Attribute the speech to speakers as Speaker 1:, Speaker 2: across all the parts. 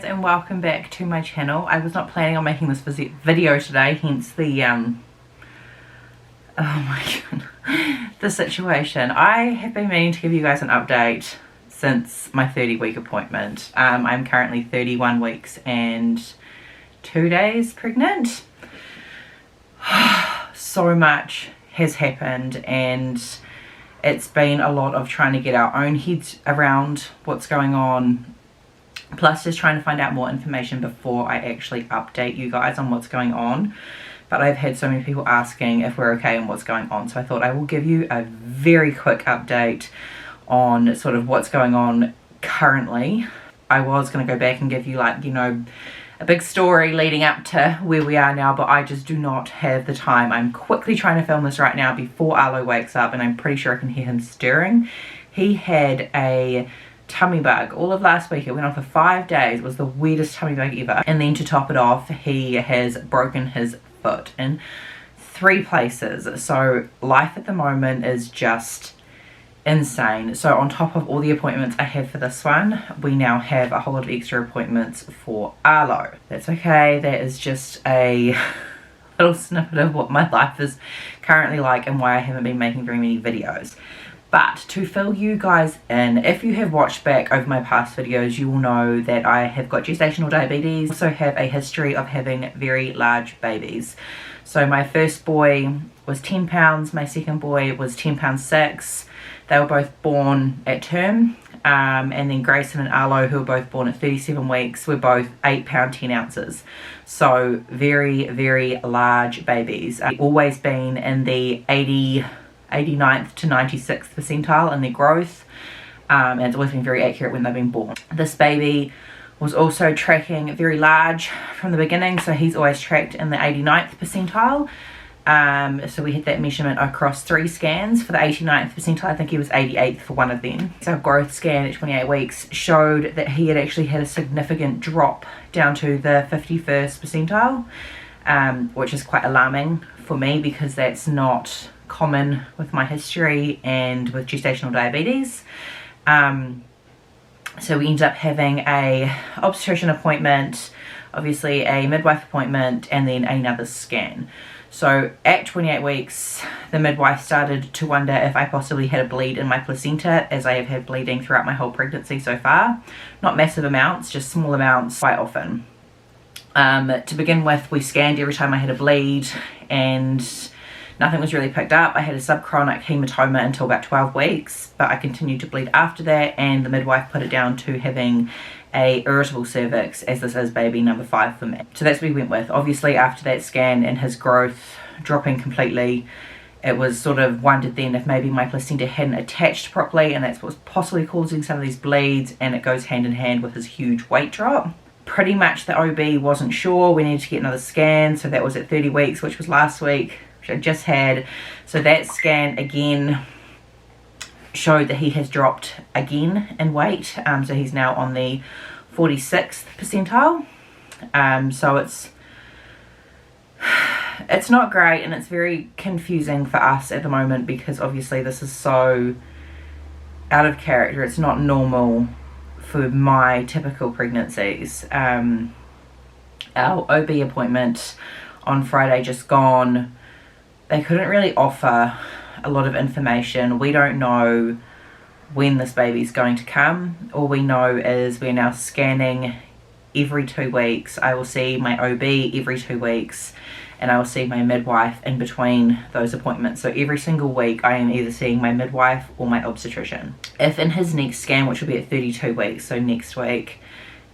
Speaker 1: guys, and welcome back to my channel. I was not planning on making this video today, hence the oh my god, the situation. I have been meaning to give you guys an update since my 30-week appointment. I'm currently 31 weeks and 2 days pregnant. So much has happened, and it's been a lot of trying to get our own heads around what's going on, plus just trying to find out more information before I actually update you guys on what's going on. But I've had so many people asking if we're okay and what's going on, so I thought I will give you a very quick update on sort of what's going on currently. I was going to go back and give you, like, you know, a big story leading up to where we are now, but I just do not have the time. I'm quickly trying to film this right now before Arlo wakes up, and I'm pretty sure I can hear him stirring. He had a tummy bug all of last week. It went on for 5 days. It was the weirdest tummy bug ever. And then to top it off, he has broken his foot in 3 places. So life at the moment is just insane. So on top of all the appointments I have for this one, we now have a whole lot of extra appointments for Arlo. That's okay. That is just a little snippet of what my life is currently like and why I haven't been making very many videos. But to fill you guys in, if you have watched back over my past videos, you will know that I have got gestational diabetes. I also have a history of having very large babies. So my first boy was 10 pounds, my second boy was 10 pounds 6. They were both born at term. And then Grayson and Arlo, who were both born at 37 weeks, were both 8 pound 10 ounces. So very, very large babies. Always been in the 89th to 96th percentile in their growth, and it's always been very accurate when they've been born. This baby was also tracking very large from the beginning, so he's always tracked in the 89th percentile. So we had that measurement across 3 scans. For the 89th percentile, I think he was 88th for one of them. So our growth scan at 28 weeks showed that he had actually had a significant drop down to the 51st percentile, which is quite alarming for me because that's not common with my history and with gestational diabetes. So we ended up having a obstetrician appointment, obviously a midwife appointment, and then another scan. So at 28 weeks, the midwife started to wonder if I possibly had a bleed in my placenta, as I have had bleeding throughout my whole pregnancy so far. Not massive amounts, just small amounts quite often. To begin with, we scanned every time I had a bleed, and nothing was really picked up. I had a subchronic hematoma until about 12 weeks, but I continued to bleed after that, and the midwife put it down to having a irritable cervix, as this is baby number 5 for me. So that's what we went with. Obviously after that scan and his growth dropping completely, it was sort of wondered then if maybe my placenta hadn't attached properly, and that's what was possibly causing some of these bleeds, and it goes hand in hand with his huge weight drop. Pretty much the OB wasn't sure. We needed to get another scan, so that was at 30 weeks, which was last week, which I just had. So that scan again showed that he has dropped again in weight. So he's now on the 46th percentile. So it's not great, and it's very confusing for us at the moment because obviously this is so out of character. It's not normal for my typical pregnancies. Our OB appointment on Friday just gone, they couldn't really offer a lot of information. We don't know when this baby's going to come. All we know is we're now scanning every 2 weeks. I will see my OB every 2 weeks, and I will see my midwife in between those appointments. So every single week I am either seeing my midwife or my obstetrician. If in his next scan, which will be at 32 weeks, so next week,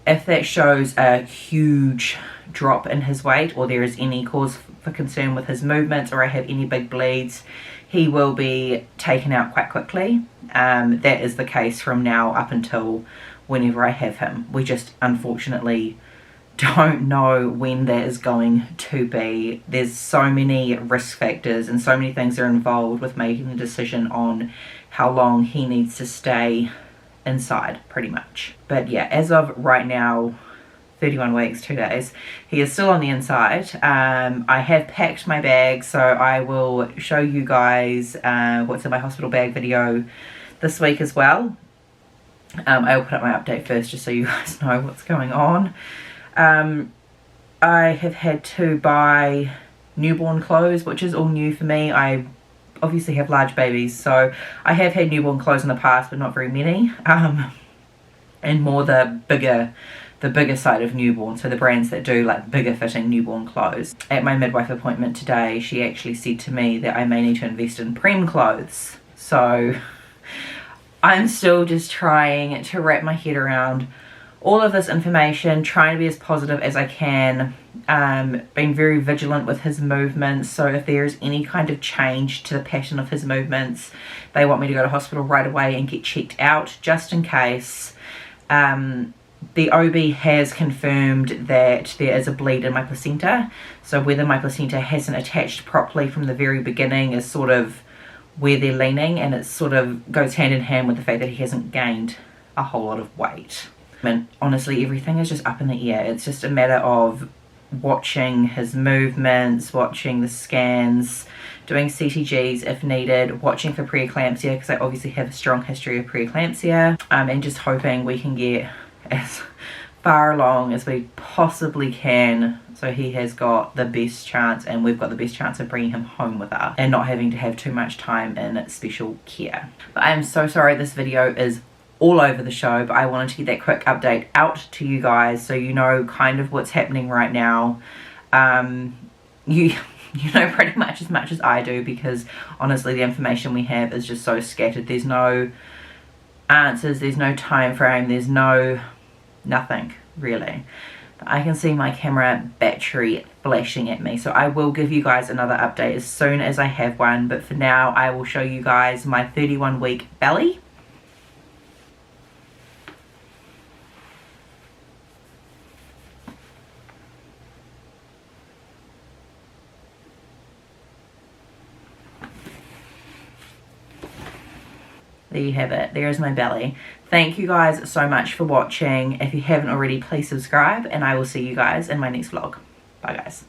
Speaker 1: if that shows a huge drop in his weight, or there is any cause for concern with his movements, or I have any big bleeds, he will be taken out quite quickly. That is the case from now up until whenever I have him. We just unfortunately don't know when that is going to be. There's so many risk factors and so many things are involved with making the decision on how long he needs to stay inside, pretty much. But yeah, as of right now, 31 weeks, 2 days, he is still on the inside. I have packed my bag, so I will show you guys what's in my hospital bag video this week as well. I will put up my update first just so you guys know what's going on. I have had to buy newborn clothes, which is all new for me. I obviously have large babies, so I have had newborn clothes in the past, but not very many. And more the bigger side of newborn, so the brands that do like bigger fitting newborn clothes. At my midwife appointment today, she actually said to me that I may need to invest in preem clothes. So I'm still just trying to wrap my head around all of this information, trying to be as positive as I can, being very vigilant with his movements. So if there is any kind of change to the pattern of his movements, they want me to go to hospital right away and get checked out just in case. The OB has confirmed that there is a bleed in my placenta, so whether my placenta hasn't attached properly from the very beginning is sort of where they're leaning, and it sort of goes hand in hand with the fact that he hasn't gained a whole lot of weight. And honestly, everything is just up in the air. It's just a matter of watching his movements, watching the scans, doing CTGs if needed, watching for preeclampsia because I obviously have a strong history of preeclampsia, and just hoping we can get as far along as we possibly can so he has got the best chance and we've got the best chance of bringing him home with us and not having to have too much time in special care. But I am so sorry this video is all over the show, but I wanted to get that quick update out to you guys so you know kind of what's happening right now. You know pretty much as I do, because honestly the information we have is just so scattered. There's no answers, there's no time frame, there's nothing really. But I can see my camera battery flashing at me, so I will give you guys another update as soon as I have one. But for now I will show you guys my 31-week belly. There you have it. There is my belly. Thank you guys so much for watching. If you haven't already, please subscribe, and I will see you guys in my next vlog. Bye guys.